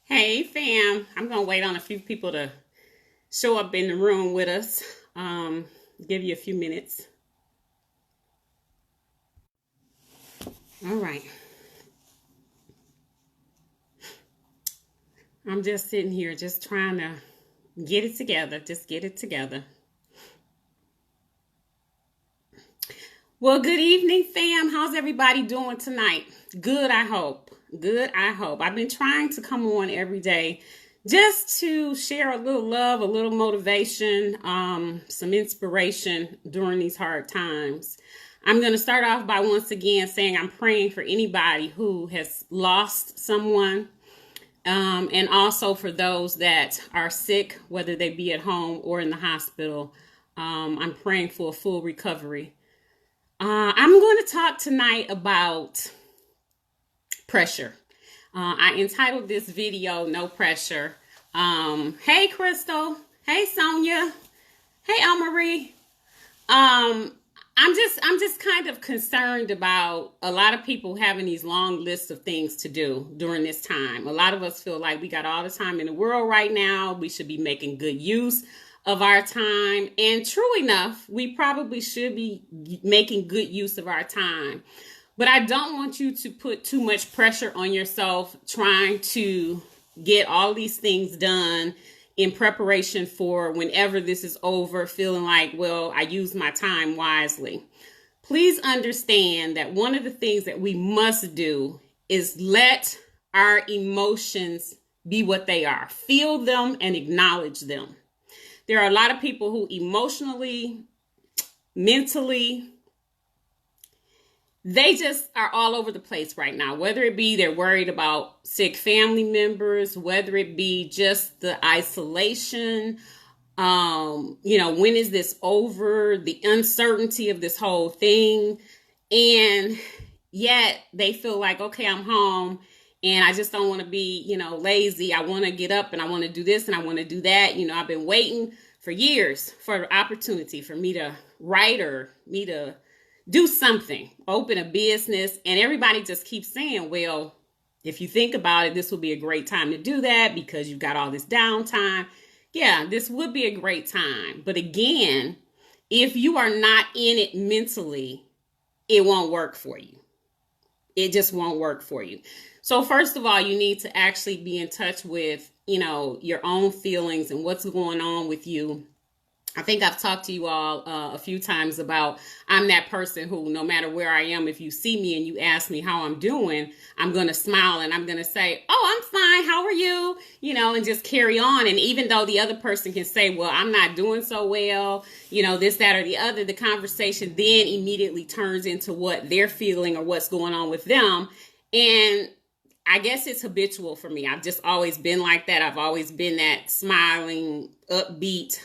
Hey fam, I'm gonna wait on a few people to show up in the room with us. Give you a few minutes. All right. I'm just sitting here, just trying to get it together. Just get it together. Well, good evening, fam. How's everybody doing tonight? Good, I hope. Good, I hope. I've been trying to come on every day just to share a little love, a little motivation, some inspiration during these hard times. I'm going to start off by once again saying I'm praying for anybody who has lost someone, and also for those that are sick, whether they be at home or in the hospital. I'm praying for a full recovery. I'm going to talk tonight about pressure. I entitled this video "No Pressure." Hey Crystal, hey Sonia, hey Marie. I'm just kind of concerned about a lot of people having these long lists of things to do during this time. A lot of us feel like we got all the time in the world right now. We should be making good use of our time. And true enough, we probably should be making good use of our time. But I don't want you to put too much pressure on yourself trying to get all these things done in preparation for whenever this is over, feeling like, well, I used my time wisely. Please understand that one of the things that we must do is let our emotions be what they are. Feel them and acknowledge them. There are a lot of people who emotionally, mentally, they just are all over the place right now, whether it be they're worried about sick family members, whether it be just the isolation, when is this over, the uncertainty of this whole thing. And yet they feel like, okay, I'm home and I just don't want to be, lazy. I want to get up and I want to do this and I want to do that. I've been waiting for years for the opportunity for me to write or me to do something, open a business. And everybody just keeps saying, well, if you think about it, this would be a great time to do that because you've got all this downtime. Yeah, this would be a great time. But again, if you are not in it mentally, it won't work for you. It just won't work for you. So first of all, you need to actually be in touch with, your own feelings and what's going on with you. I think I've talked to you all a few times about I'm that person who, no matter where I am, if you see me and you ask me how I'm doing, I'm going to smile and I'm going to say, oh, I'm fine. How are you? And just carry on. And even though the other person can say, well, I'm not doing so well, this, that, or the other, the conversation then immediately turns into what they're feeling or what's going on with them. And I guess it's habitual for me. I've just always been like that. I've always been that smiling, upbeat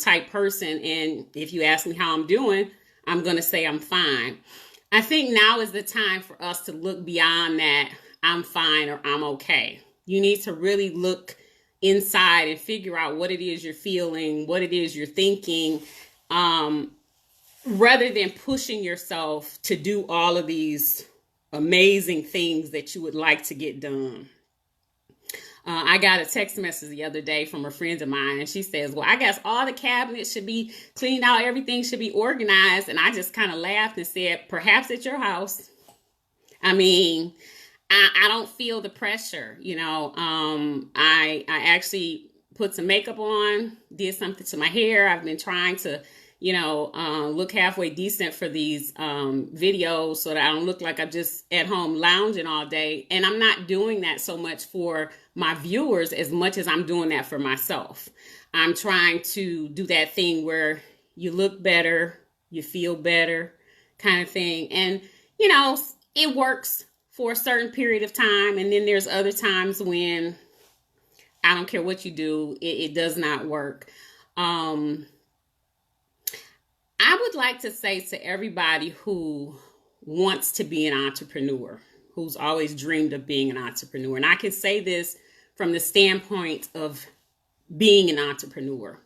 type person. And if you ask me how I'm doing, I'm going to say I'm fine. I think now is the time for us to look beyond that I'm fine or I'm okay. You need to really look inside and figure out what it is you're feeling, what it is you're thinking, rather than pushing yourself to do all of these amazing things that you would like to get done. I got a text message the other day from a friend of mine, and she says, well, I guess all the cabinets should be cleaned out. Everything should be organized. And I just kind of laughed and said, perhaps at your house. I mean, I don't feel the pressure. I actually put some makeup on, did something to my hair. I've been trying to look halfway decent for these videos so that I don't look like I'm just at home lounging all day. And I'm not doing that so much for my viewers as much as I'm doing that for myself. I'm trying to do that thing where you look better, you feel better kind of thing. And, it works for a certain period of time. And then there's other times when I don't care what you do, it does not work. I would like to say to everybody who wants to be an entrepreneur, who's always dreamed of being an entrepreneur, and I can say this from the standpoint of being an entrepreneur.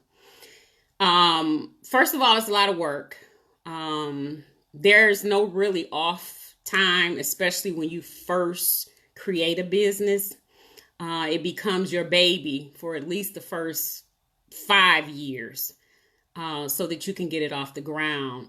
First of all, it's a lot of work. There's no really off time, especially when you first create a business. It becomes your baby for at least the first 5 years, so that you can get it off the ground.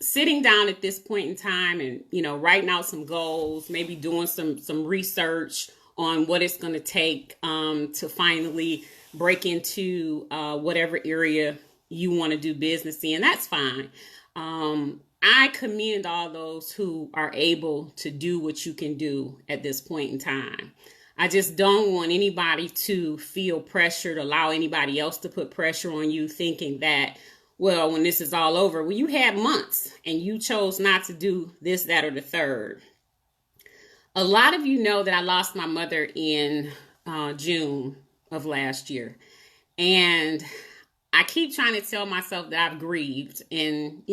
Sitting down at this point in time and, writing out some goals, maybe doing some research on what it's going to take to finally break into whatever area you want to do business in. That's fine. I commend all those who are able to do what you can do at this point in time. I just don't want anybody to feel pressured, allow anybody else to put pressure on you, thinking that, well, when this is all over, well, you had months and you chose not to do this, that, or the third. A lot of you know that I lost my mother in June of last year. And I keep trying to tell myself that I've grieved and,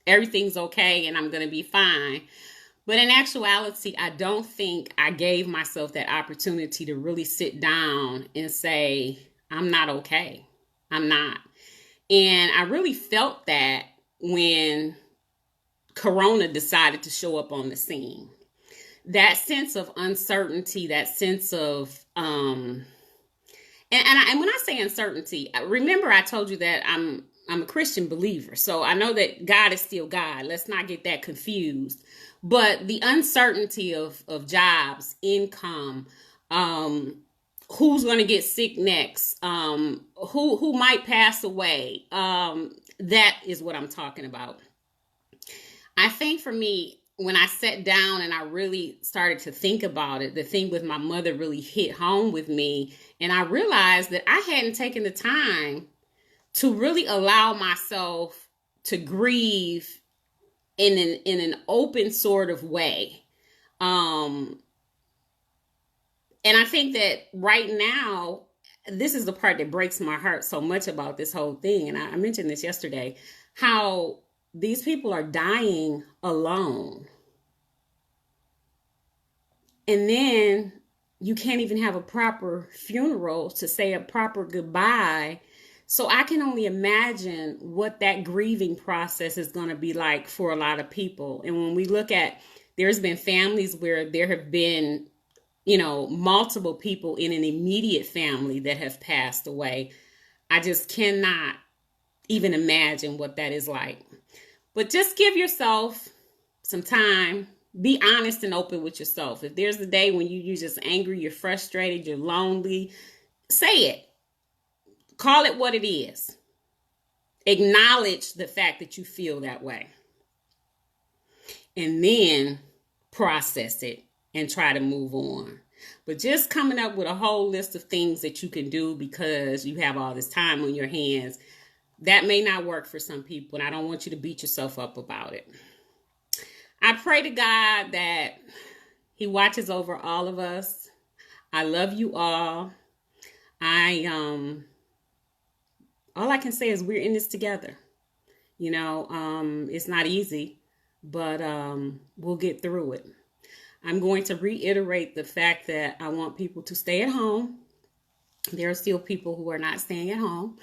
everything's okay and I'm going to be fine. But in actuality, I don't think I gave myself that opportunity to really sit down and say, I'm not okay. I'm not. And I really felt that when Corona decided to show up on the scene. That sense of uncertainty, that sense of, and when I say uncertainty, remember I told you that I'm a Christian believer. So I know that God is still God. Let's not get that confused. But the uncertainty of jobs, income, who's going to get sick next, who might pass away, that is what I'm talking about. I think for me, when I sat down and I really started to think about it, the thing with my mother really hit home with me. And I realized that I hadn't taken the time to really allow myself to grieve in an open sort of way. And I think that right now, this is the part that breaks my heart so much about this whole thing. And I mentioned this yesterday, how these people are dying alone. And then you can't even have a proper funeral to say a proper goodbye. So I can only imagine what that grieving process is going to be like for a lot of people. And when we look at, there's been families where there have been, multiple people in an immediate family that have passed away. I just cannot even imagine what that is like. But just give yourself some time. Be honest and open with yourself. If there's a day when you're just angry, you're frustrated, you're lonely, say it. Call it what it is. Acknowledge the fact that you feel that way. And then process it and try to move on. But just coming up with a whole list of things that you can do because you have all this time on your hands, that may not work for some people. And I don't want you to beat yourself up about it. I pray to God that He watches over all of us. I love you all. All I can say is we're in this together. It's not easy, but we'll get through it. I'm going to reiterate the fact that I want people to stay at home. There are still people who are not staying at home.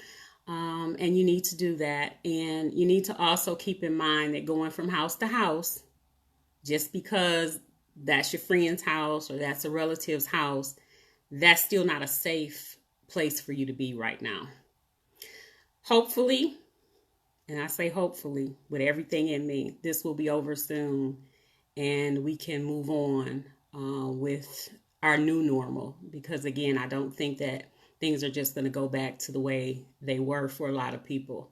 And you need to do that. And you need to also keep in mind that going from house to house, just because that's your friend's house or that's a relative's house, that's still not a safe place for you to be right now. Hopefully, and I say hopefully with everything in me, this will be over soon and we can move on with our new normal. Because again, I don't think that things are just going to go back to the way they were for a lot of people.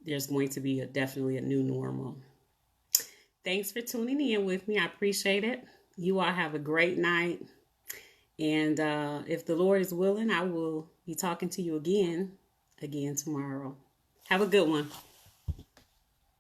There's going to be definitely a new normal. Thanks for tuning in with me. I appreciate it. You all have a great night. And if the Lord is willing, I will be talking to you again tomorrow. Have a good one.